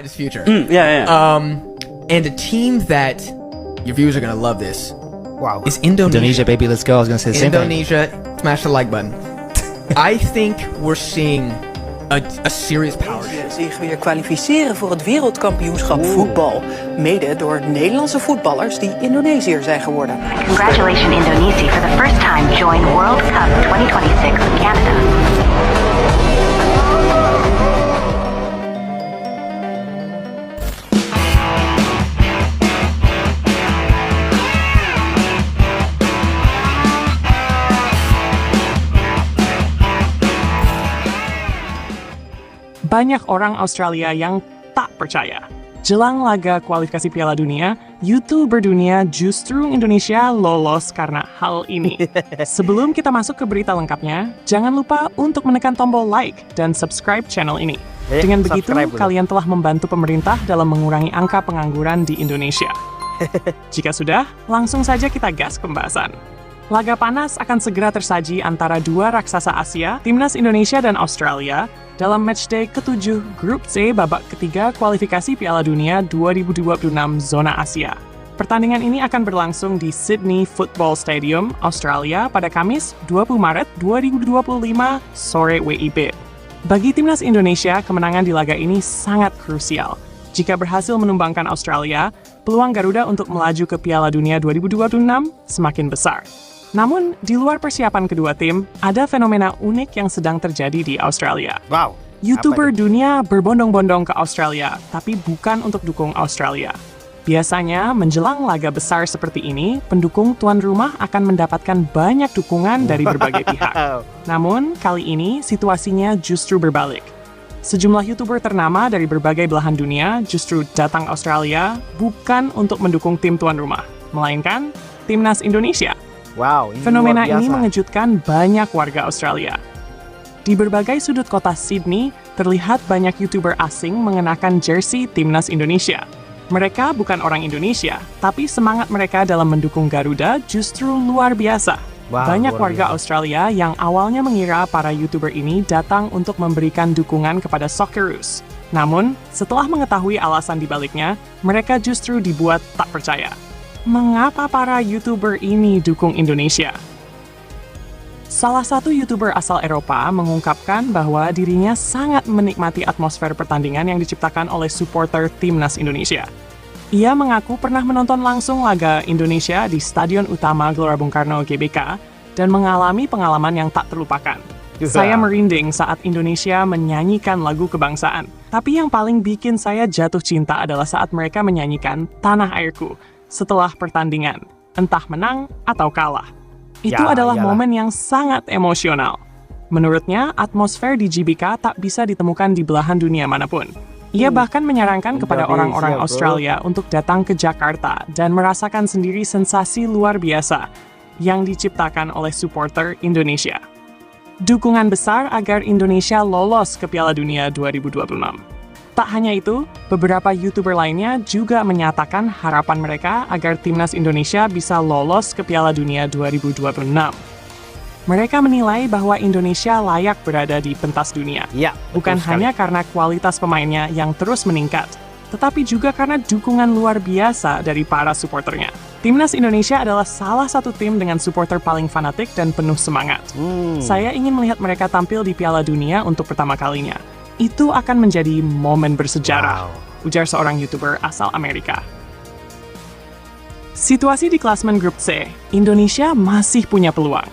His future. Yeah. And a team that your viewers are gonna love this. Wow. Is Indonesia. Indonesia, baby, let's go. I was gonna say the same thing. Indonesia, smash the like button. I think we're seeing a serious power shift. Zich weer kwalificeren voor het wereldkampioenschap voetbal. Mede door Nederlandse voetballers die Indonesiër zijn geworden. Congratulations Indonesia for the first time join World Cup 2026 in Canada. Banyak orang Australia yang tak percaya. Jelang laga kualifikasi Piala Dunia, YouTuber dunia justru Indonesia lolos karena hal ini. Sebelum kita masuk ke berita lengkapnya, jangan lupa untuk menekan tombol like dan subscribe channel ini. Dengan begitu, kalian telah membantu pemerintah dalam mengurangi angka pengangguran di Indonesia. Jika sudah, langsung saja kita gas pembahasan. Laga panas akan segera tersaji antara dua raksasa Asia, Timnas Indonesia dan Australia, dalam matchday ke-7 Grup C babak ketiga kualifikasi Piala Dunia 2026 zona Asia. Pertandingan ini akan berlangsung di Sydney Football Stadium, Australia pada Kamis 20 Maret 2025 sore WIB. Bagi Timnas Indonesia, kemenangan di laga ini sangat krusial. Jika berhasil menumbangkan Australia, peluang Garuda untuk melaju ke Piala Dunia 2026 semakin besar. Namun, di luar persiapan kedua tim, ada fenomena unik yang sedang terjadi di Australia. Wow. YouTuber dunia berbondong-bondong ke Australia, tapi bukan untuk dukung Australia. Biasanya, menjelang laga besar seperti ini, pendukung tuan rumah akan mendapatkan banyak dukungan dari berbagai pihak. Namun, kali ini situasinya justru berbalik. Sejumlah YouTuber ternama dari berbagai belahan dunia justru datang Australia bukan untuk mendukung tim tuan rumah, melainkan Timnas Indonesia. Wow, Fenomena luar biasa. ini mengejutkan banyak warga Australia. Di berbagai sudut kota Sydney, terlihat banyak YouTuber asing mengenakan jersey Timnas Indonesia. Mereka bukan orang Indonesia, tapi semangat mereka dalam mendukung Garuda justru luar biasa. Wow, Banyak luar warga biasa. Australia yang awalnya mengira para YouTuber ini datang untuk memberikan dukungan kepada Socceroos. Namun, setelah mengetahui alasan dibaliknya, mereka justru dibuat tak percaya. Mengapa para YouTuber ini dukung Indonesia? Salah satu YouTuber asal Eropa mengungkapkan bahwa dirinya sangat menikmati atmosfer pertandingan yang diciptakan oleh supporter Timnas Indonesia. Ia mengaku pernah menonton langsung laga Indonesia di Stadion Utama Gelora Bung Karno GBK dan mengalami pengalaman yang tak terlupakan. Saya merinding saat Indonesia menyanyikan lagu kebangsaan. Tapi yang paling bikin saya jatuh cinta adalah saat mereka menyanyikan Tanah Airku setelah pertandingan, entah menang atau kalah. Itu adalah momen yang sangat emosional. Menurutnya, atmosfer di GBK tak bisa ditemukan di belahan dunia manapun. Ia bahkan menyarankan kepada orang-orang Australia untuk datang ke Jakarta dan merasakan sendiri sensasi luar biasa yang diciptakan oleh supporter Indonesia. Dukungan besar agar Indonesia lolos ke Piala Dunia 2026. Tak hanya itu, beberapa YouTuber lainnya juga menyatakan harapan mereka agar Timnas Indonesia bisa lolos ke Piala Dunia 2026. Mereka menilai bahwa Indonesia layak berada di pentas dunia. Ya, Bukan hanya karena kualitas pemainnya yang terus meningkat, tetapi juga karena dukungan luar biasa dari para supporternya. Timnas Indonesia adalah salah satu tim dengan supporter paling fanatik dan penuh semangat. Saya ingin melihat mereka tampil di Piala Dunia untuk pertama kalinya. Itu akan menjadi momen bersejarah, ujar seorang YouTuber asal Amerika. Situasi di klasemen Grup C, Indonesia masih punya peluang.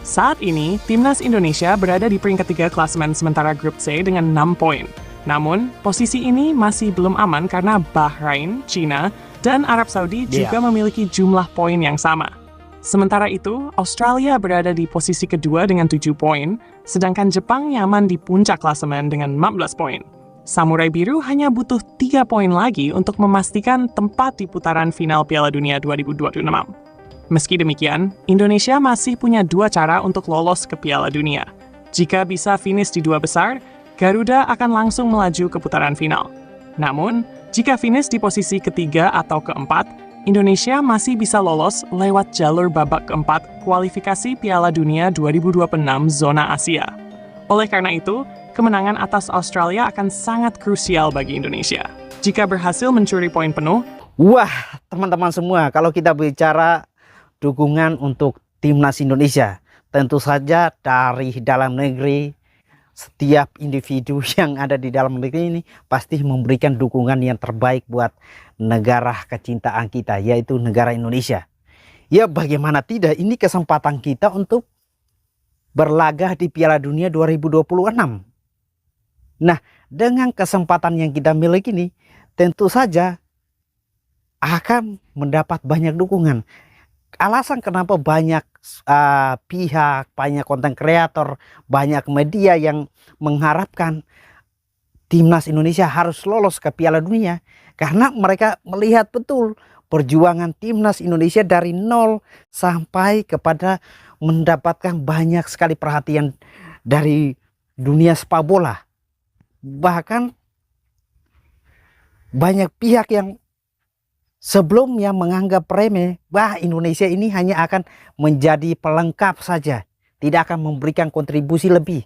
Saat ini, Timnas Indonesia berada di peringkat 3 klasemen sementara Grup C dengan 6 poin. Namun, posisi ini masih belum aman karena Bahrain, China, dan Arab Saudi juga memiliki jumlah poin yang sama. Sementara itu, Australia berada di posisi kedua dengan 7 poin, sedangkan Jepang nyaman di puncak klasemen dengan 14 poin. Samurai Biru hanya butuh 3 poin lagi untuk memastikan tempat di putaran final Piala Dunia 2026. Meski demikian, Indonesia masih punya 2 cara untuk lolos ke Piala Dunia. Jika bisa finish di 2 besar, Garuda akan langsung melaju ke putaran final. Namun, jika finish di posisi ketiga atau keempat, Indonesia masih bisa lolos lewat jalur babak keempat kualifikasi Piala Dunia 2026 zona Asia. Oleh karena itu, kemenangan atas Australia akan sangat krusial bagi Indonesia. Jika berhasil mencuri poin penuh, Wah, teman-teman semua, kalau kita bicara dukungan untuk timnas Indonesia, tentu saja dari dalam negeri, setiap individu yang ada di dalam negeri ini pasti memberikan dukungan yang terbaik buat negara kecintaan kita, yaitu negara Indonesia. Ya, bagaimana tidak, ini kesempatan kita untuk berlaga di Piala Dunia 2026. Nah, dengan kesempatan yang kita miliki ini, tentu saja akan mendapat banyak dukungan. Alasan kenapa banyak pihak, banyak konten kreator, banyak media yang mengharapkan timnas Indonesia harus lolos ke Piala Dunia, karena mereka melihat betul perjuangan timnas Indonesia dari nol sampai kepada mendapatkan banyak sekali perhatian dari dunia sepak bola. Bahkan banyak pihak yang sebelumnya menganggap remeh, wah Indonesia ini hanya akan menjadi pelengkap saja, tidak akan memberikan kontribusi lebih.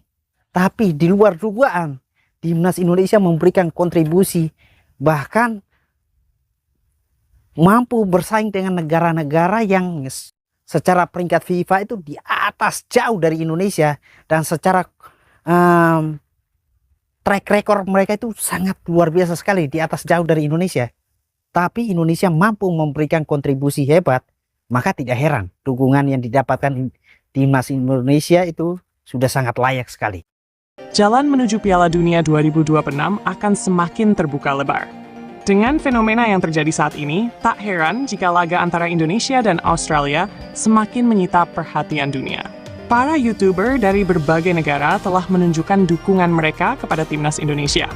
Tapi di luar dugaan, timnas Indonesia memberikan kontribusi, bahkan mampu bersaing dengan negara-negara yang secara peringkat FIFA itu di atas jauh dari Indonesia, dan secara track record mereka itu sangat luar biasa sekali, di atas jauh dari Indonesia. Tapi Indonesia mampu memberikan kontribusi hebat, maka tidak heran dukungan yang didapatkan timnas Indonesia itu sudah sangat layak sekali. jalan menuju Piala Dunia 2026 akan semakin terbuka lebar. Dengan fenomena yang terjadi saat ini, tak heran jika laga antara Indonesia dan Australia semakin menyita perhatian dunia. Para YouTuber dari berbagai negara telah menunjukkan dukungan mereka kepada timnas Indonesia.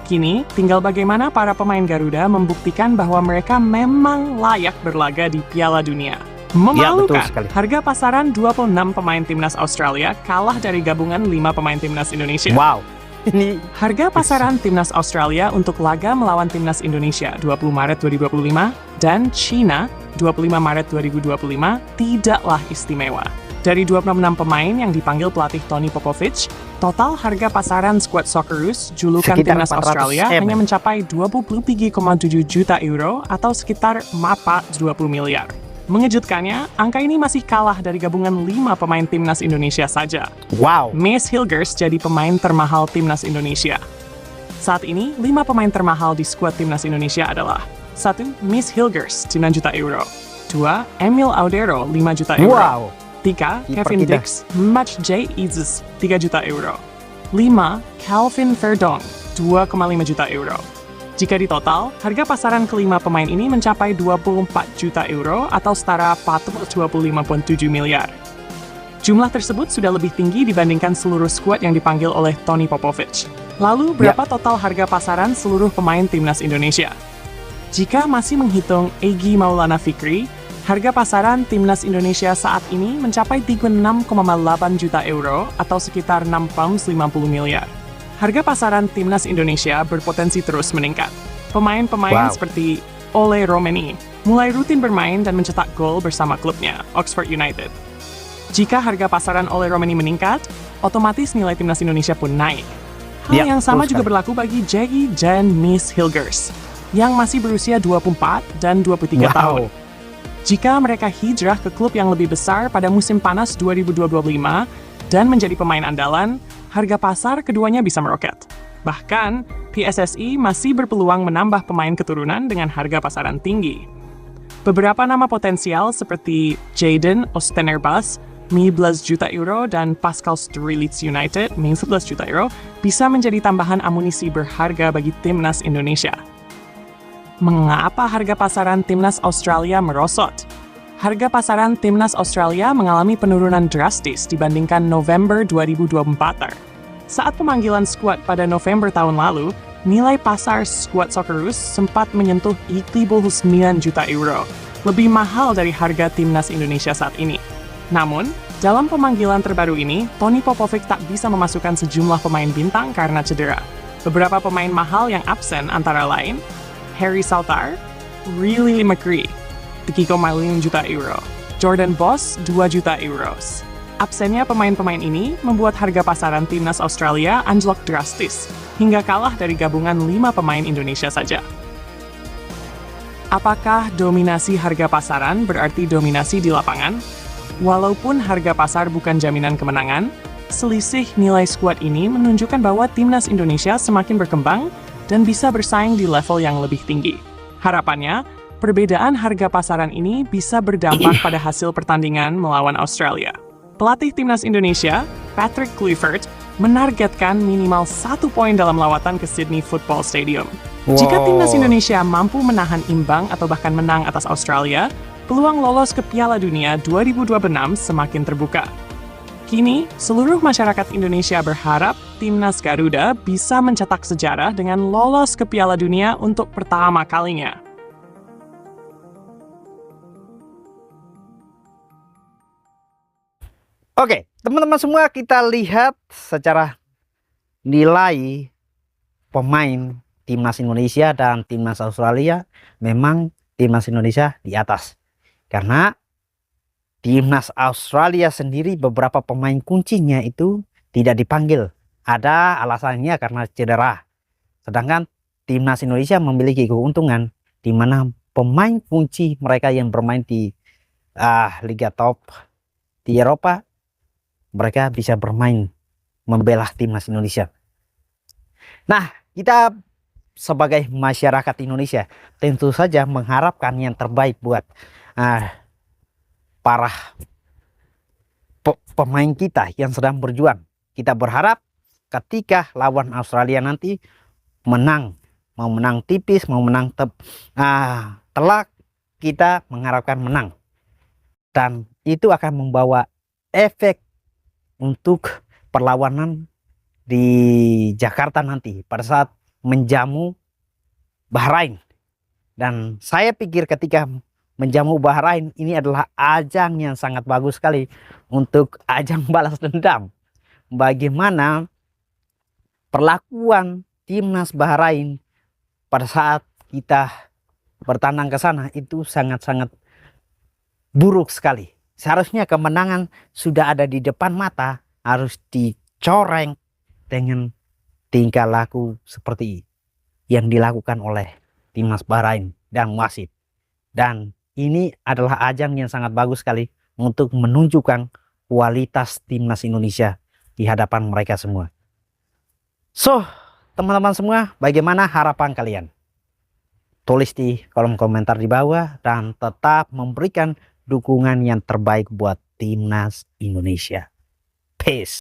Kini, tinggal bagaimana para pemain Garuda membuktikan bahwa mereka memang layak berlaga di Piala Dunia. Memalukan, sekali. harga pasaran 26 pemain timnas Australia kalah dari gabungan 5 pemain timnas Indonesia. Wow, ini Harga pasaran timnas Australia untuk laga melawan timnas Indonesia 20 Maret 2025 dan China 25 Maret 2025 tidaklah istimewa. Dari 26 pemain yang dipanggil pelatih Tony Popovich, total harga pasaran skuad Socceroos julukan Sekitar timnas 400 Australia M. hanya mencapai 23,7 juta euro atau sekitar 20 miliar. Mengejutkannya, angka ini masih kalah dari gabungan 5 pemain timnas Indonesia saja. wow. Mace Hilgers jadi pemain termahal timnas Indonesia. Saat ini, 5 pemain termahal di skuad timnas Indonesia adalah 1. Mace Hilgers, 9 juta euro. 2. Emil Audero, 5 juta euro. Wow. 3. Kiper Kevin kita. Dix, Match J. Izes, 3 juta euro. 5. Calvin Verdong, 2,5 juta euro. Jika ditotal, harga pasaran kelima pemain ini mencapai 24 juta euro atau setara 425,7 miliar. Jumlah tersebut sudah lebih tinggi dibandingkan seluruh skuad yang dipanggil oleh Tony Popovich. Lalu, berapa total harga pasaran seluruh pemain timnas Indonesia? Jika masih menghitung Egy Maulana Fikri, harga pasaran timnas Indonesia saat ini mencapai 36,8 juta euro atau sekitar 650 miliar. Harga pasaran timnas Indonesia berpotensi terus meningkat. Pemain-pemain Wow. seperti Ole Romeni mulai rutin bermain dan mencetak gol bersama klubnya, Oxford United. Jika harga pasaran Ole Romeni meningkat, otomatis nilai timnas Indonesia pun naik. Hal Ya, yang sama betul juga sekali. berlaku bagi Jackie Jan Mace Hilgers, yang masih berusia 24 dan 23 tahun. Jika mereka hijrah ke klub yang lebih besar pada musim panas 2025 dan menjadi pemain andalan, harga pasar keduanya bisa meroket. Bahkan, PSSI masih berpeluang menambah pemain keturunan dengan harga pasaran tinggi. Beberapa nama potensial seperti Jadon Ostenerbas, 11 juta euro, dan Pascal Story Leeds United, 11 juta euro, bisa menjadi tambahan amunisi berharga bagi timnas Indonesia. Mengapa harga pasaran timnas Australia merosot? Harga pasaran timnas Australia mengalami penurunan drastis dibandingkan November 2024. Saat pemanggilan skuad pada November tahun lalu, nilai pasar skuad Socceroos sempat menyentuh 9 juta euro, lebih mahal dari harga timnas Indonesia saat ini. Namun, dalam pemanggilan terbaru ini, Tony Popovich tak bisa memasukkan sejumlah pemain bintang karena cedera. Beberapa pemain mahal yang absen antara lain Harry Saltar, Riley McCree, 3,5 juta euro, Jordan Boss, 2 juta euros. Absennya pemain-pemain ini membuat harga pasaran timnas Australia anjlok drastis, hingga kalah dari gabungan 5 pemain Indonesia saja. Apakah dominasi harga pasaran berarti dominasi di lapangan? Walaupun harga pasar bukan jaminan kemenangan, selisih nilai skuad ini menunjukkan bahwa timnas Indonesia semakin berkembang dan bisa bersaing di level yang lebih tinggi. Harapannya, perbedaan harga pasaran ini bisa berdampak pada hasil pertandingan melawan Australia. Pelatih timnas Indonesia, Patrick Kluivert, menargetkan minimal 1 poin dalam lawatan ke Sydney Football Stadium. Jika timnas Indonesia mampu menahan imbang atau bahkan menang atas Australia, peluang lolos ke Piala Dunia 2026 semakin terbuka. Kini, seluruh masyarakat Indonesia berharap timnas Garuda bisa mencetak sejarah dengan lolos ke Piala Dunia untuk pertama kalinya. Oke, teman-teman semua, kita lihat secara nilai pemain timnas Indonesia dan timnas Australia. Memang timnas Indonesia di atas, karena timnas Australia sendiri beberapa pemain kuncinya itu tidak dipanggil. Ada alasannya karena cedera. Sedangkan timnas Indonesia memiliki keuntungan di mana pemain kunci mereka yang bermain di liga top di Eropa, mereka bisa bermain membela timnas Indonesia. Nah, kita sebagai masyarakat Indonesia tentu saja mengharapkan yang terbaik buat para pemain kita yang sedang berjuang. Kita berharap ketika lawan Australia nanti menang, mau menang tipis, mau menang telak, kita mengharapkan menang. Dan itu akan membawa efek untuk perlawanan di Jakarta nanti pada saat menjamu Bahrain. Dan saya pikir ketika menjamu Bahrain ini adalah ajang yang sangat bagus sekali untuk ajang balas dendam. Bagaimana perlakuan timnas Bahrain pada saat kita bertandang ke sana itu sangat-sangat buruk sekali. Seharusnya kemenangan sudah ada di depan mata, harus dicoreng dengan tingkah laku seperti yang dilakukan oleh timnas Bahrain dan wasit. Dan ini adalah ajang yang sangat bagus sekali untuk menunjukkan kualitas timnas Indonesia di hadapan mereka semua. So, teman-teman semua, bagaimana harapan kalian? Tulis di kolom komentar di bawah dan tetap memberikan dukungan yang terbaik buat timnas Indonesia. Peace.